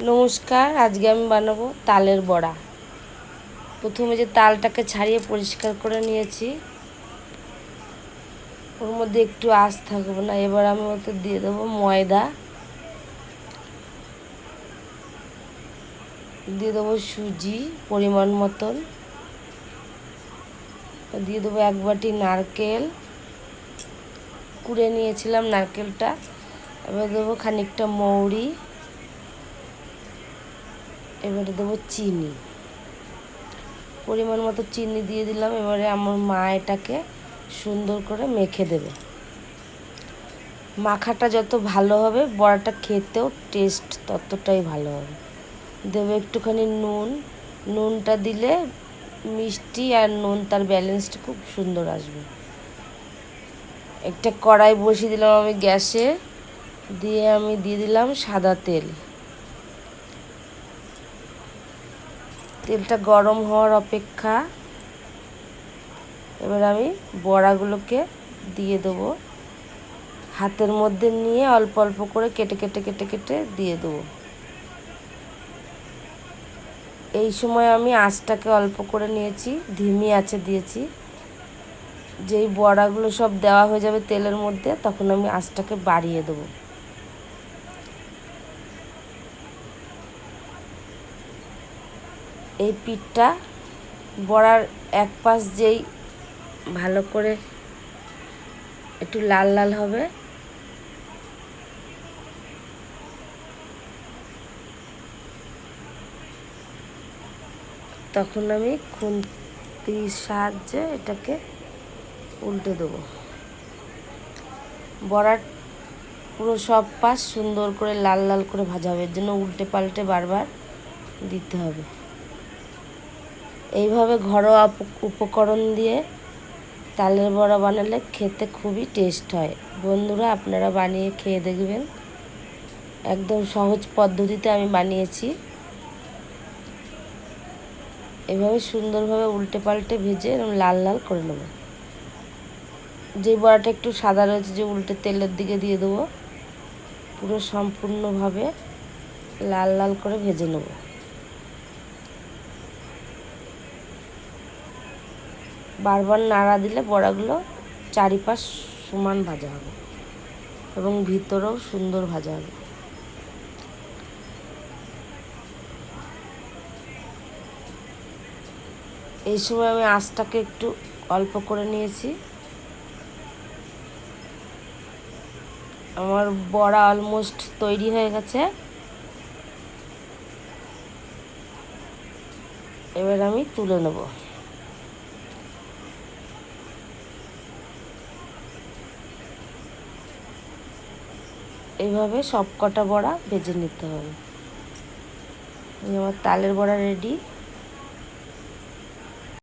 নমস্কার, আজকে আমি বানাবো তালের বড়া। প্রথমে যে তালটাকে ছাড়িয়ে পরিষ্কার করে নিয়েছি, ওর মধ্যে একটু আঁশ থাকবে না। এবার আমি ওতে দিয়ে দেবো ময়দা, দিয়ে দেবো সুজি পরিমাণ মতন, দিয়ে দেবো 1 বাটি নারকেল কুড়ে নিয়েছিলাম নারকেলটা। এবার দেবো খানিকটা মৌরি, এবারে দেবো চিনি, পরিমাণ মতো চিনি দিয়ে দিলাম। এবারে আমার মা এটাকে সুন্দর করে মেখে দেবে। মাখাটা যত ভালো হবে বড়াটা খেতেও টেস্ট ততটাই ভালো হবে। দেবে একটুখানি নুন, নুনটা দিলে মিষ্টি আর নুন তার ব্যালেন্সটা খুব সুন্দর আসবে। একটা কড়াই বসিয়ে দিলাম আমি গ্যাসে, দিয়ে আমি দিয়ে দিলাম সাদা তেল। তেলটা গরম হওয়ার অপেক্ষা। এবার আমি বড়াগুলোকে দিয়ে দেবো, হাতের মধ্যে নিয়ে অল্প অল্প করে কেটে কেটে কেটে কেটে দিয়ে দেবো। এই সময় আমি আঁচটাকে অল্প করে নিয়েছি, ধিমি আঁচে দিয়েছি। যেই বড়াগুলো সব দেওয়া হয়ে যাবে তেলের মধ্যে, তখন আমি আঁচটাকে বাড়িয়ে দেবো। এই পিঠটা বড়ার এক পাশ যেই ভালো করে একটু লাল লাল হবে, তখন আমি খুন্তির সাহায্যে এটাকে উল্টে দেবো। বড়ার পুরো সব পাশ সুন্দর করে লাল লাল করে ভাজা হবে, এর জন্য উল্টে পাল্টে বারবার দিতে হবে। এইভাবে ঘরোয়া উপকরণ দিয়ে তালের বড়া বানালে খেতে খুবই টেস্ট হয়। বন্ধুরা, আপনারা বানিয়ে খেয়ে দেখবেন। একদম সহজ পদ্ধতিতে আমি বানিয়েছি। এভাবে সুন্দরভাবে উল্টে পাল্টে ভেজে এরকম লাল লাল করে নেব। যে বড়াটা একটু সাদা রয়েছে, যে উল্টে তেলের দিকে দিয়ে দেবো, পুরো সম্পূর্ণভাবে লাল লাল করে ভেজে নেব। বারবার নাড়া দিলে বড়াগুলো চারিপাশ সমান ভাজা হবে এবং ভিতরেও সুন্দর ভাজা হবে। এই সময় আমি আঁচটাকে একটু অল্প করে নিয়েছি। আমার বড়া অলমোস্ট তৈরি হয়ে গেছে। এবার আমি তুলে নেব। এইভাবে সব কটা বড়া ভেজে নিতে হবে। আমার তালের বড়া রেডি।